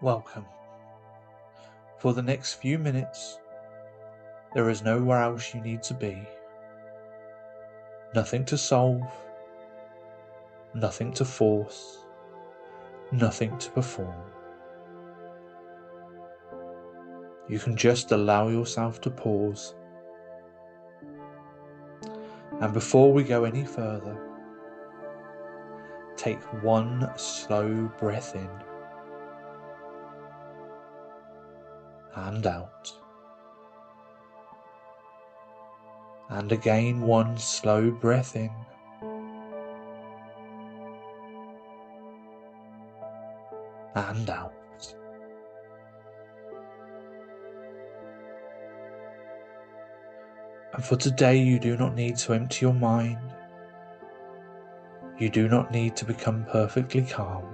Welcome. For the next few minutes, there is nowhere else you need to be. Nothing to solve, nothing to force, nothing to perform. You can just allow yourself to pause. And before we go any further, take one slow breath in and out. And again, one slow breath in and out. And for today, you do not need to empty your mind. You do not need to become perfectly calm.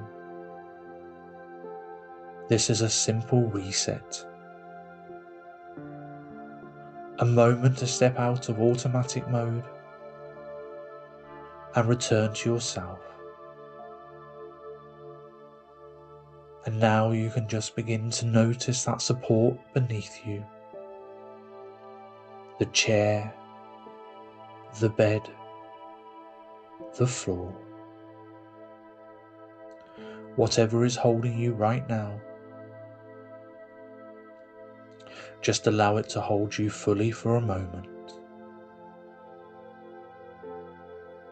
This is a simple reset. A moment to step out of automatic mode and return to yourself. And now you can just begin to notice that support beneath you. The chair, the bed, the floor. Whatever is holding you right now, just allow it to hold you fully for a moment.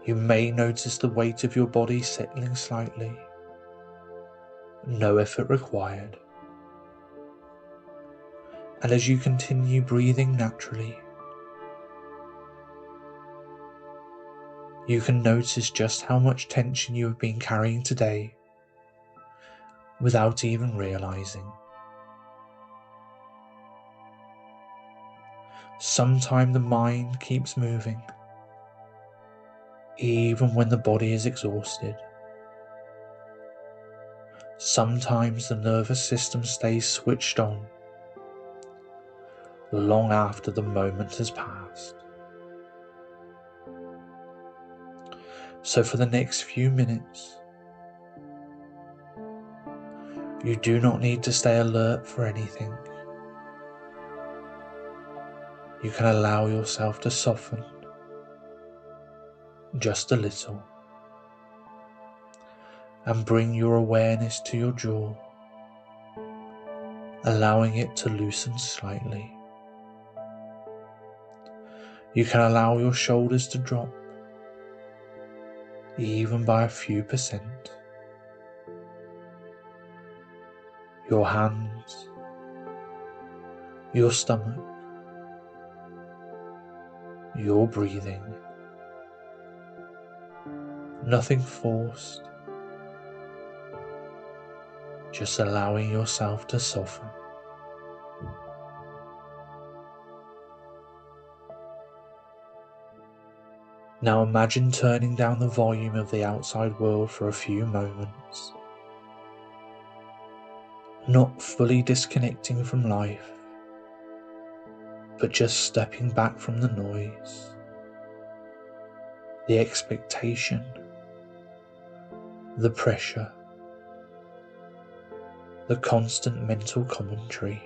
You may notice the weight of your body settling slightly. No effort required. And as you continue breathing naturally, you can notice just how much tension you have been carrying today without even realizing. Sometimes the mind keeps moving, even when the body is exhausted. Sometimes the nervous system stays switched on long after the moment has passed. So for the next few minutes, you do not need to stay alert for anything. You can allow yourself to soften just a little and bring your awareness to your jaw, allowing it to loosen slightly. You can allow your shoulders to drop, even by a few %. Your hands, your stomach, your breathing. Nothing forced, just allowing yourself to soften. Now imagine turning down the volume of the outside world for a few moments, not fully disconnecting from life, but just stepping back from the noise, the expectation, the pressure, the constant mental commentary.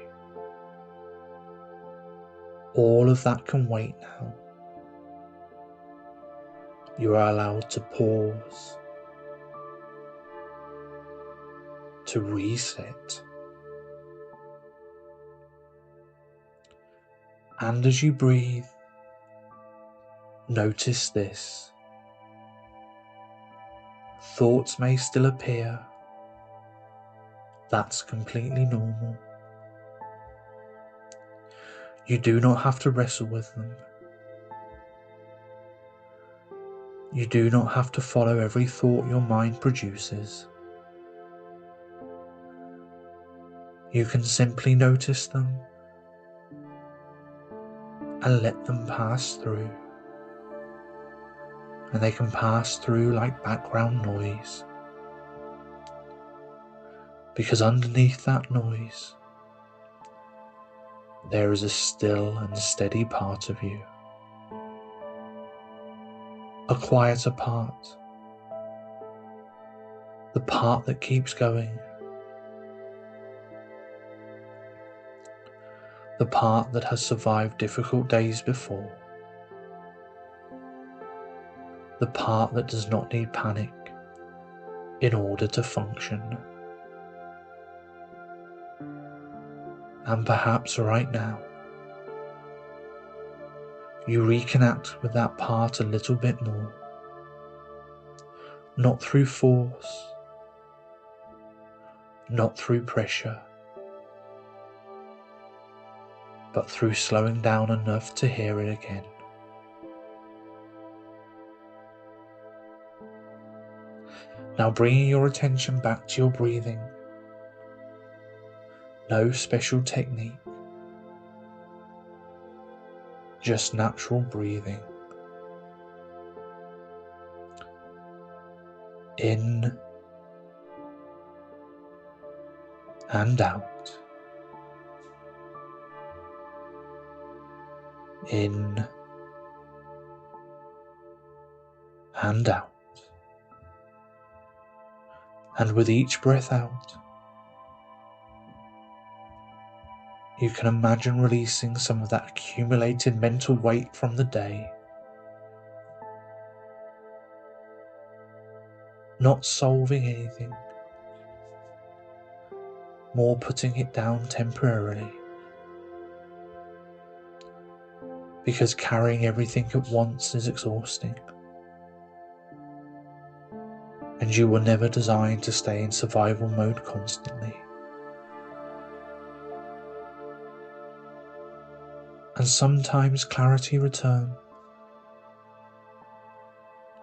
All of that can wait now. You are allowed to pause, to reset. And as you breathe, notice this. Thoughts may still appear. That's completely normal. You do not have to wrestle with them. You do not have to follow every thought your mind produces. You can simply notice them and let them pass through. And they can pass through like background noise. Because underneath that noise, there is a still and steady part of you. A quieter part. The part that keeps going. the part that has survived difficult days before, the part that does not need panic in order to function. And perhaps right now, you reconnect with that part a little bit more, not through force, not through pressure, but through slowing down enough to hear it again. Now bringing your attention back to your breathing. No special technique, just natural breathing. In and out. In and out. And with each breath out, you can imagine releasing some of that accumulated mental weight from the day. Not solving anything, more putting it down temporarily. Because carrying everything at once is exhausting. And you were never designed to stay in survival mode constantly. And sometimes clarity returns,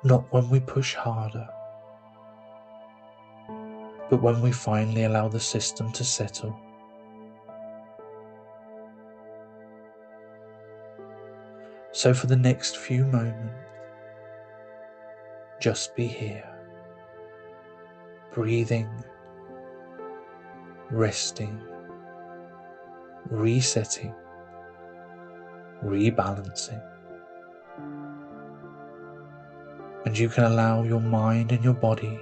not when we push harder, but when we finally allow the system to settle. So for the next few moments, just be here, breathing, resting, resetting, rebalancing. And you can allow your mind and your body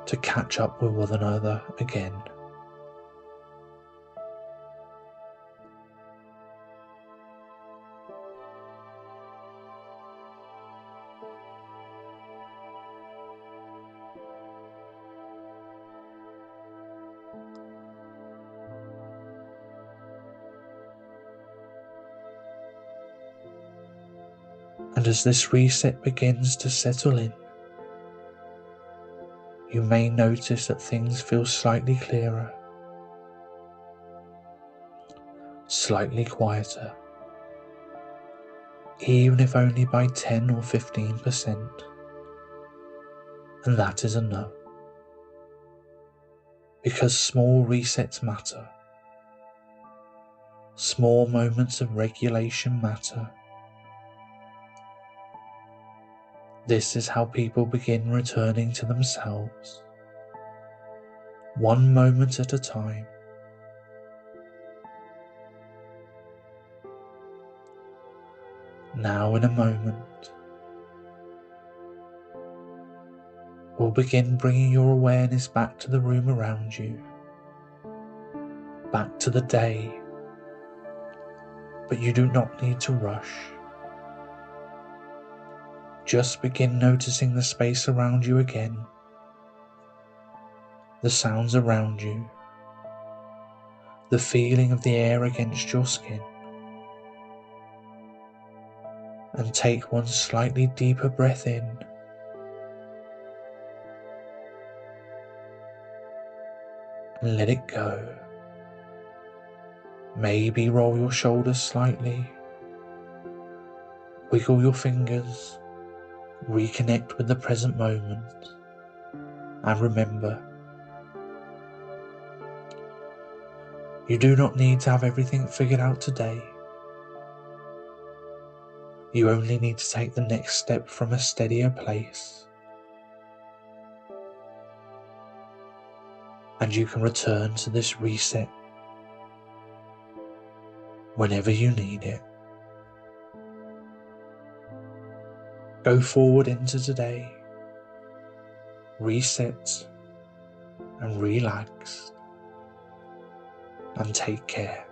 to catch up with one another again. And as this reset begins to settle in, you may notice that things feel slightly clearer, slightly quieter, even if only by 10 or 15%. And that is enough. Because small resets matter. Small moments of regulation matter. This is how people begin returning to themselves, one moment at a time. Now in a moment, we'll begin bringing your awareness back to the room around you, back to the day, but you do not need to rush. Just begin noticing the space around you again, the sounds around you, the feeling of the air against your skin. And take one slightly deeper breath in. And let it go. Maybe roll your shoulders slightly, wiggle your fingers, reconnect with the present moment, and remember, you do not need to have everything figured out today. You only need to take the next step from a steadier place. And you can return to this reset whenever you need it. Go forward into today, reset and relax, and take care.